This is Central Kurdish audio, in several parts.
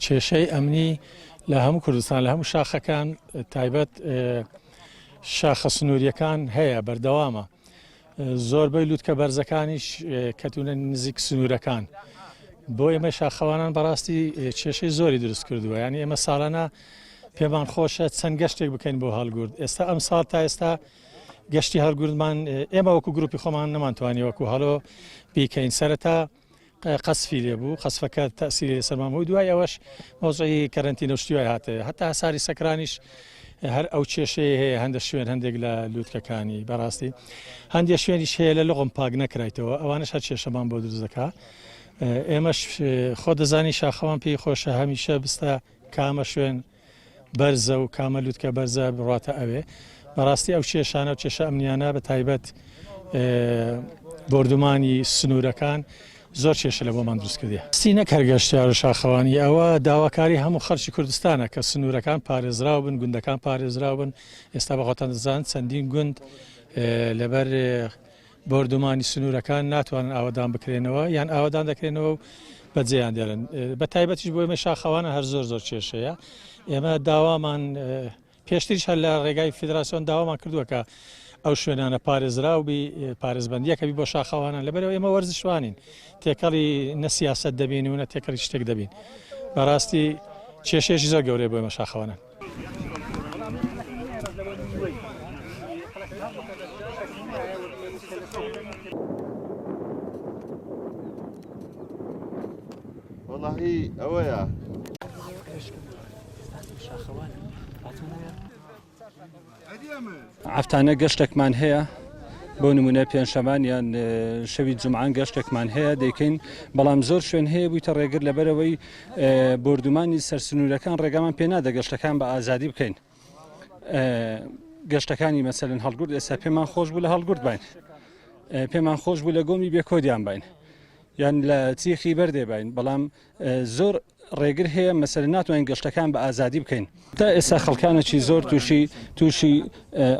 کێشەی ئەمنی لە هەموو کوردستان لە هەموو شاخەکان تایبەت شاخە سنووریەکان هەیە بەردەوامە زۆربەی لووتکە بەرزەکانیش کەتونە نزیک سنوورەکان بۆ ئێمە شاخەوانان بەڕاستی کێشەی زۆری دروست کردووە ینی ئێمە ساڵانە پێمان خۆشە چەند گەشتێک بکەین بۆ هەڵگورد ئێستا ئەم ساڵ تا ئێستا گەشتی هەڵگوردمان ئێمە وەکو گروپی خۆمان نەمانتوانی وەکو هەڵۆ بیکەین سەرەتا قەسفی لێبوو قەسفەکە تەسیری سەرمان بوو دوای ئەوەش مۆزعی کەرەنتینە و شتیوای هاتێ هەتا هەساری سەکرانیش هەر ئەو کێشەیە هەیە هەندە شوێن هەندێک لە لووتکەکانی بەڕاستی هەندێک شوێنیش هەیە لە لغم پاک نەکرایتەوە ئەوانش هەر کێشەمان بۆ دروست دەکات ئێمەش خۆ دەزانی شاخەوان پێی خۆشە هەمیشە بستە کامە شوێن بەرزە و کامە لووتکە بەرزە بڕاتە ئەوێ بەڕاستی ئەو کێشانە و کێشە ئەمنیانە بە تایبەت بردومانی سنوورەکان زۆر کێشە لە بۆمان دروست کردی سی نەکەرگەشتیار و شاخەوانی ئەوە داواکاری هەموو خەڵکی کوردستانە کە سنوورەکان پارێزراو بن گوندەکان پارێزراو بن ئێستا بەخۆتان دەزان چەندین گوند لەبەر بردومانی سنوورەکان ناتوانن ئاوادان بکرێنەوە یان ئاوادان دەکرێنەوە و بەجێیان دێرن بە تایبەتیش بۆ ئێمە شاخەوانە هەر زۆر کێشەیە ئێمە داوامان پێشتریش هەر لە ڕێگای فیدراسیۆن داوامان کردووە کە ئەو شوێنانە پارێزراوبی پارێزبندیەکەبی بۆ شاخەوانان لەبەرەوە ئێمە وەرزشوانین تێکەڵی نەسیاست دەبین و نە تێکەڵی شتێک دەبین بەڕاستی کێشەیەکی زۆر گەورەیە بۆ ئێمە شاخەوانان والله ئەوەیە عفتانە گەشتێکمان هەیە بۆ نمونە پێنجشەمان یان شەوی جومعان گەشتێکمان هەیە دەیکەین بەڵام زۆر شوێن هەیە بوویتە ڕێگر لەبەرەوەی بردومانی سەرسنوورەکان ڕێگامان پێ نادە گەشتەکان بە ئازادی بکەین گەشتەکانی مەسەلەن هەڵگورد ئێستا پێمان خۆش بوو لە هەڵگورد باین پێمان خۆش بوو لە گۆمی بێکۆدیان باین یان لە چیخی بەردێ باین بەڵام زۆر ڕێگر هەیە مەسەلەن ناتوانین گەشتەکان بە ئازادی بکەین تا ئێستا خەڵکانێکی زۆر تووشی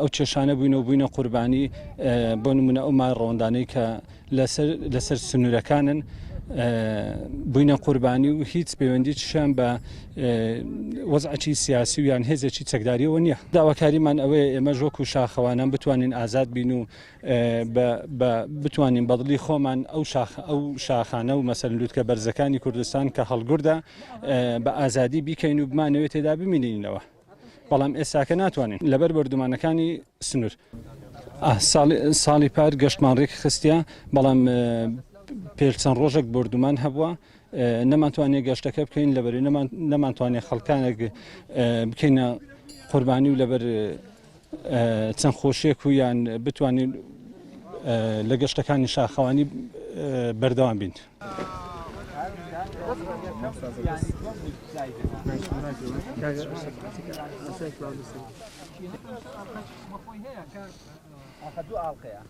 ئەو کێشانە بووینەوە بووینە قوربانی بۆ نمونە ئەو مای ڕەوەندانەی کە لەسەر سنوورەکانن بووینە قوربانی و هیچ پەیوەندیشیان بە وەزعی سیاسی و یان هێزێکی چەکداریەوە نییە داواکاریمان ئەوەیە ئێمە ژۆک و شاخەوانان بتوانین ئازاد بین و بتوانین بەدڵی خۆمان ئەو شاخانە و مەسەلەن لووتکە بەرزەکانی کوردستان کە هەڵگوردە بە ئازادی بیکەین و بمانەوێت تێدا ببینینەوە بەڵام ئێستاکە ناتوانین لەبەر بەردومانەکانی سنوور ساڵی پار گەشتمان ڕێک خستە بەڵام پێش چەند ڕۆژێک بردومان هەبووە نەمانتوانێت گەشتەکە بکەین لەبەری نەمانتوانێت خەڵکانێک بکەینە قوربانی و لەبەر چەند خۆشیێک و یان بتوانین لە گەشتەکانی شاخەوانی بەردەوام بین. أخذوا ألقيا